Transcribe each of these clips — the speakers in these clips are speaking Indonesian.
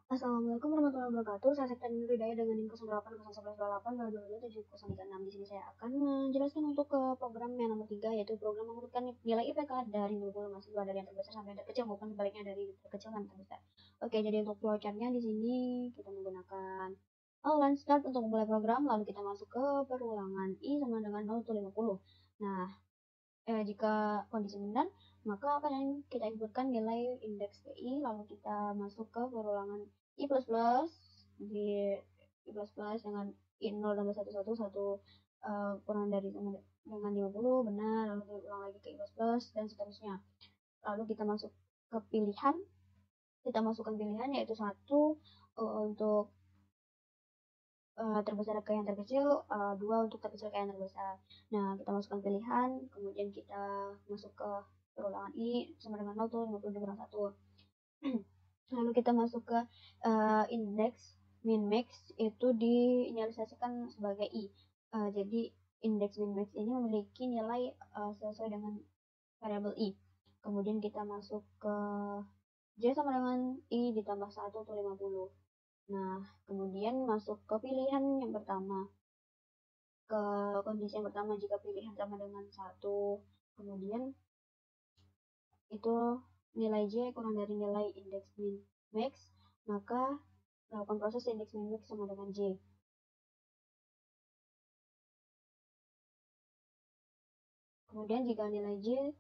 Assalamualaikum warahmatullahi wabarakatuh. Saya Septian Hidayah dengan NIM 080118 Di sini saya akan menjelaskan untuk ke program yang nomor 3, yaitu program mengurutkan nilai IPK dari 20 mahasiswa dari yang terbesar sampai yang terkecil maupun sebaliknya dari terkecil sampai terbesar. Oke, jadi untuk flowchartnya di sini kita menggunakan online start untuk memulai program, lalu kita masuk ke perulangan I sama dengan 0 Nah, jika kondisi benar, maka akan kita inputkan nilai indeks PI, lalu kita masuk ke perulangan I++ di I++ dengan I0 tambah 1 kurang dari sama dengan 50 benar, lalu diulang lagi ke I++ dan seterusnya. Lalu kita masuk ke pilihan, kita masukkan pilihan yaitu 1 untuk terbesar ke yang terkecil, 2 untuk terkecil ke yang terbesar. Nah, kita masukkan pilihan, kemudian kita masuk ke perulangan I sama dengan 0 tuh 50 dikurang 1. Lalu kita masuk ke indeks min max, itu diinisialisasikan sebagai I. Jadi indeks min max ini memiliki nilai sesuai dengan variabel I. Kemudian kita masuk ke J sama dengan I ditambah 1 atau 50. Nah, kemudian masuk ke pilihan yang pertama. Ke kondisi yang pertama, jika pilihan sama dengan 1, kemudian itu nilai J kurang dari nilai indeks min max, maka lakukan proses indeks min max sama dengan J. Kemudian jika nilai J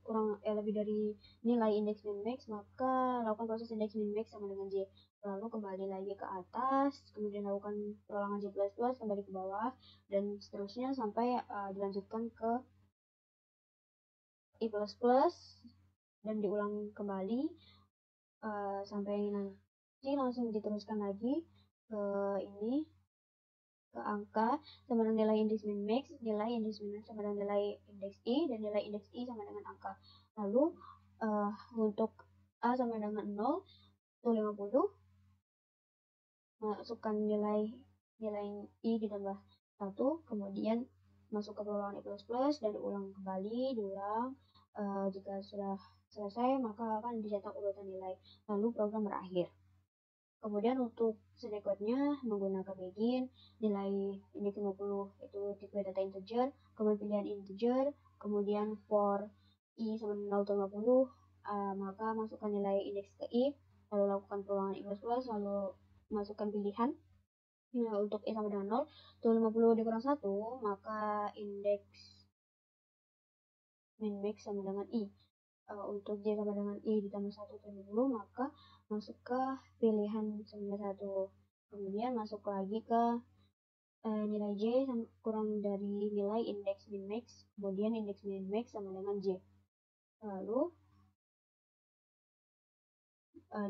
lebih dari nilai indeks min max, maka lakukan proses indeks min max sama dengan J. Lalu kembali lagi ke atas, kemudian lakukan perulangan J++, kembali ke bawah, dan seterusnya sampai dilanjutkan ke I++, dan diulang kembali sampai nanti langsung diteruskan lagi ke ini, ke angka sama dengan nilai indeks min max, nilai indeks min max sama dengan nilai indeks I, dan nilai indeks I sama dengan angka. Lalu untuk A sama dengan 0 itu 50, masukkan nilai I ditambah 1, kemudian masuk ke perulangan I++ dan diulang. Jika sudah selesai, maka akan dicetak urutan nilai, lalu program berakhir. Kemudian untuk snapshotnya menggunakan begin, nilai indeks 50 itu tipe data integer, kemudian pilihan integer, kemudian for I sama 0 ke 50, maka masukkan nilai indeks ke I, lalu lakukan perulangan I++, lalu masukkan pilihan. Nah, untuk I sama dengan 0, itu 50 dikurang 1, maka indeks min max sama dengan I. Untuk J sama dengan I ditambah 1 ke 50, maka masuk ke pilihan 1. Kemudian masuk lagi ke nilai J kurang dari nilai indeks min max, kemudian indeks min max sama dengan J. Lalu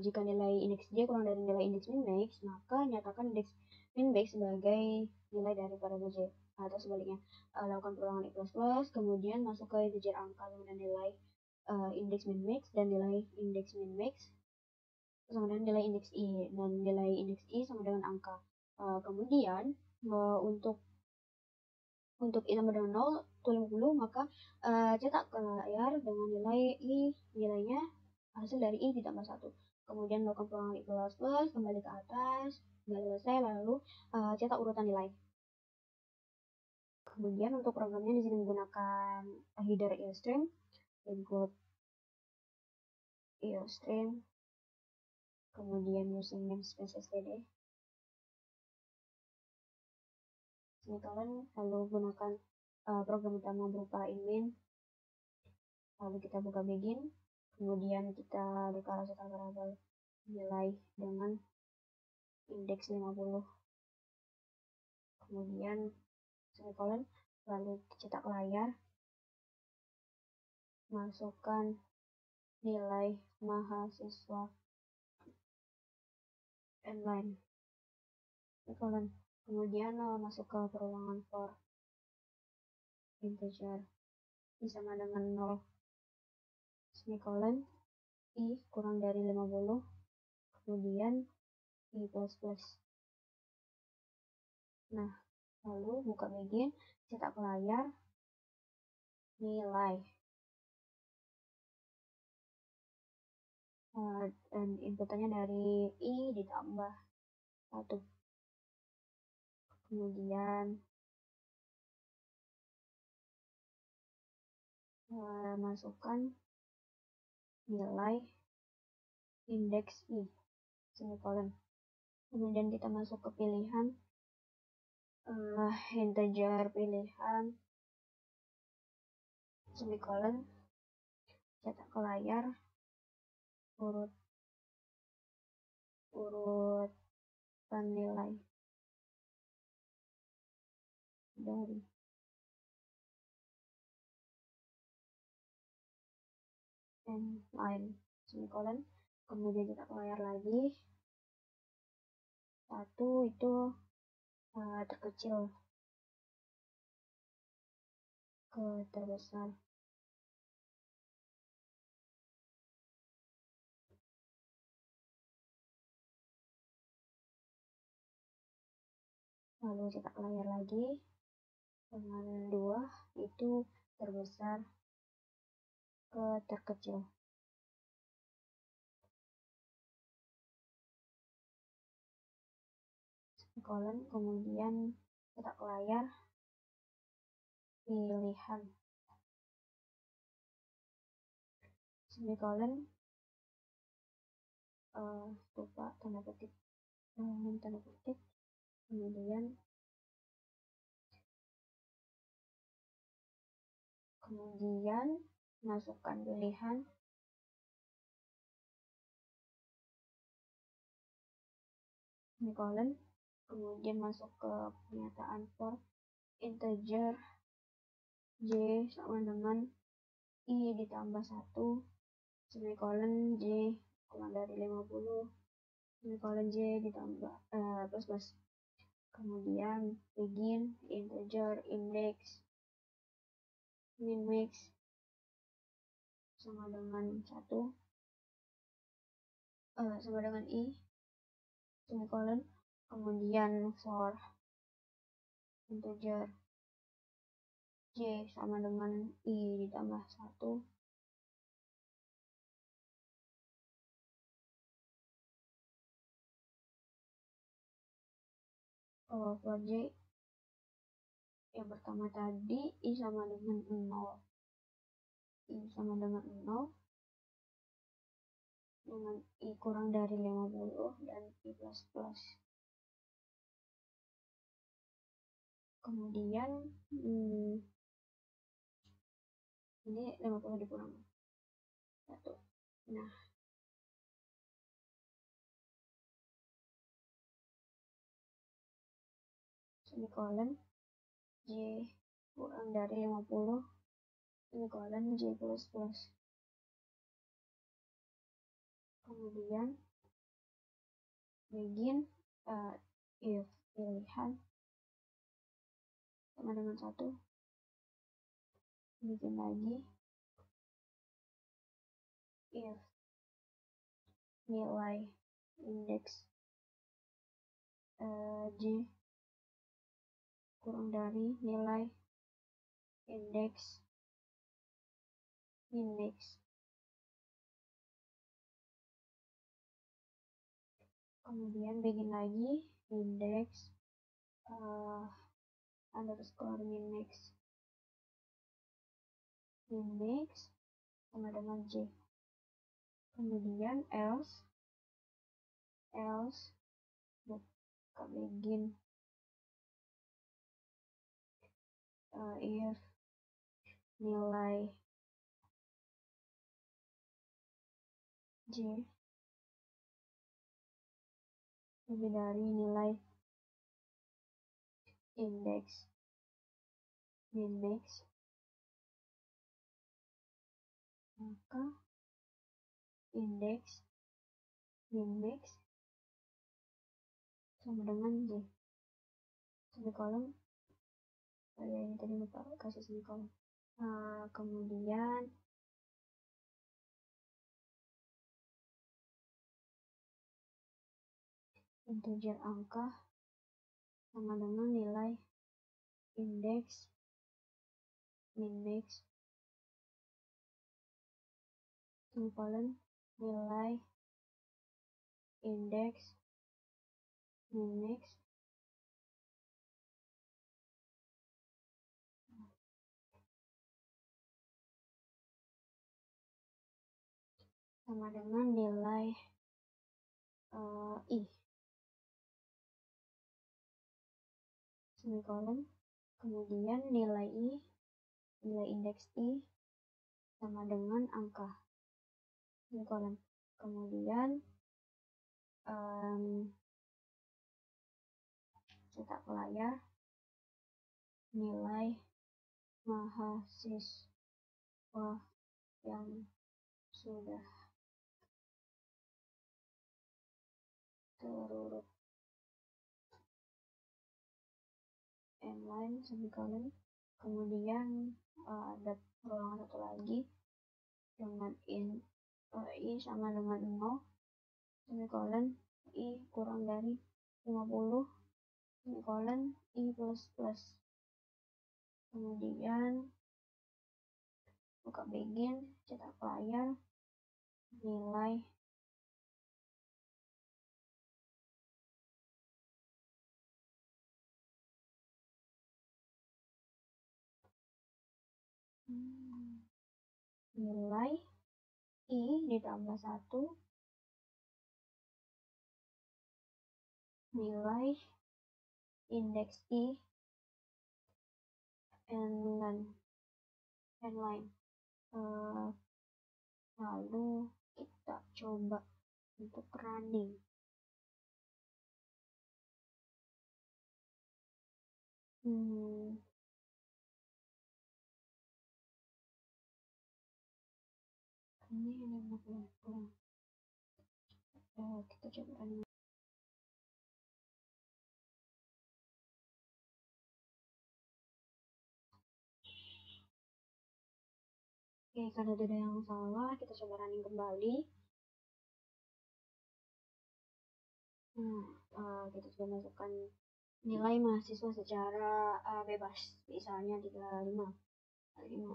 jika nilai indeks J kurang dari nilai indeks min max, maka nyatakan indeks min max sebagai nilai dari variabel J, atau sebaliknya. Lakukan perulangan I++, kemudian masuk ke integer angka dan nilai indeks min max dan nilai indeks min max sama dengan nilai indeks I, dan nilai indeks I sama dengan angka. Kemudian untuk I sama dengan 0 itu 50, maka cetak ke layar dengan nilai I, nilainya hasil dari I ditambah 1. Kemudian lakukan perulangan I++, kembali ke atas, sudah selesai, lalu cetak urutan nilai. Kemudian untuk programnya di sini menggunakan header IOStream, input IOStream, kemudian using namespace std, semikolon, lalu gunakan program utama berupa inmin, lalu kita buka begin, kemudian kita deklarasikan variabel nilai dengan indeks 50, kemudian semikolon, lalu cetak layar, masukkan nilai mahasiswa inline, semikolon, kemudian masuk ke perulangan for integer I sama dengan 0, semikolon, I kurang dari 50, kemudian I++. Nah, lalu buka begin, cetak ke layar, nilai, dan inputannya dari I ditambah 1. Kemudian masukkan nilai indeks I, semikolon. Kemudian kita masuk ke pilihan integer pilihan, semikolon, cetak ke layar, urutan nilai dari line, semikolon. Kemudian cetak ke layar lagi, 1 itu terkecil ke terbesar. Lalu cetak layar lagi, dengan 2 itu terbesar ke terkecil. Semikolon, kemudian cetak layar pilihan, semikolon, lupa tanda petik, kemudian masukkan pilihan, semikolon, kemudian masuk ke pernyataan for integer J sama dengan I ditambah 1, semikolon J kurang dari 50, semikolon J ditambah plus. Kemudian begin integer index min max sama dengan 1, sama dengan I, semikolon. Kemudian for integer J sama dengan I ditambah 1, for J yang pertama tadi I sama dengan 0, dengan I kurang dari 50 dan I plus. Kemudian ini 50 dikurang 1. Nah, semikolon J kurang dari 50, semikolon J plus. Kemudian begin if pilihan sama dengan 1, bikin lagi if nilai indeks J kurang dari nilai indeks min max. Kemudian bikin lagi indeks underscore min max sama dengan J. Kemudian else buka begin if nilai J lebih dari nilai indeks min max, maka indeks min max sama dengan J, semikolon. Ini tadi lupa kasih semikolon. Kemudian integer angka sama dengan nilai indeks min max, semikolon, nilai indeks Next. Sama dengan nilai I. Semikolon. Kemudian nilai I, nilai indeks I sama dengan angka. Semikolon. Kemudian cetak layar, nilai mahasiswa yang sudah terurut inline semikolon. Kemudian ada peluang satu lagi dengan I sama dengan 0 semikolon, I kurang dari 50 semikolon, I plus plus. Kemudian buka begin, cetak layar, nilai nilai I ditambah 1, nilai indeks I inline. Lalu kita coba untuk running. Ini kita coba running. Oke, karena tidak yang salah, kita coba running kembali. Kita coba masukkan nilai mahasiswa secara bebas, misalnya 35. Oke.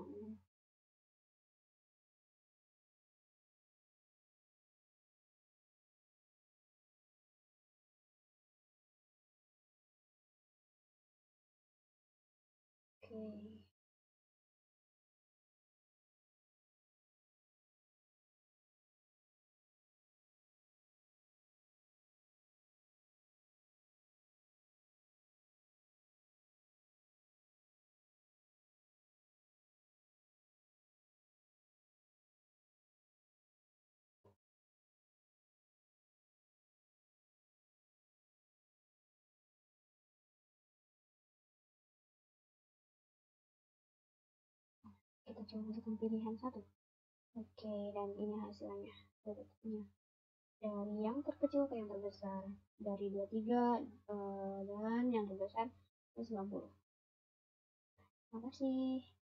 Kita coba masukkan pilihan 1. Oke, dan ini hasilnya. Berikutnya. Dari yang terkecil ke yang terbesar. Dari 23 dan yang terbesar 90. Terima kasih.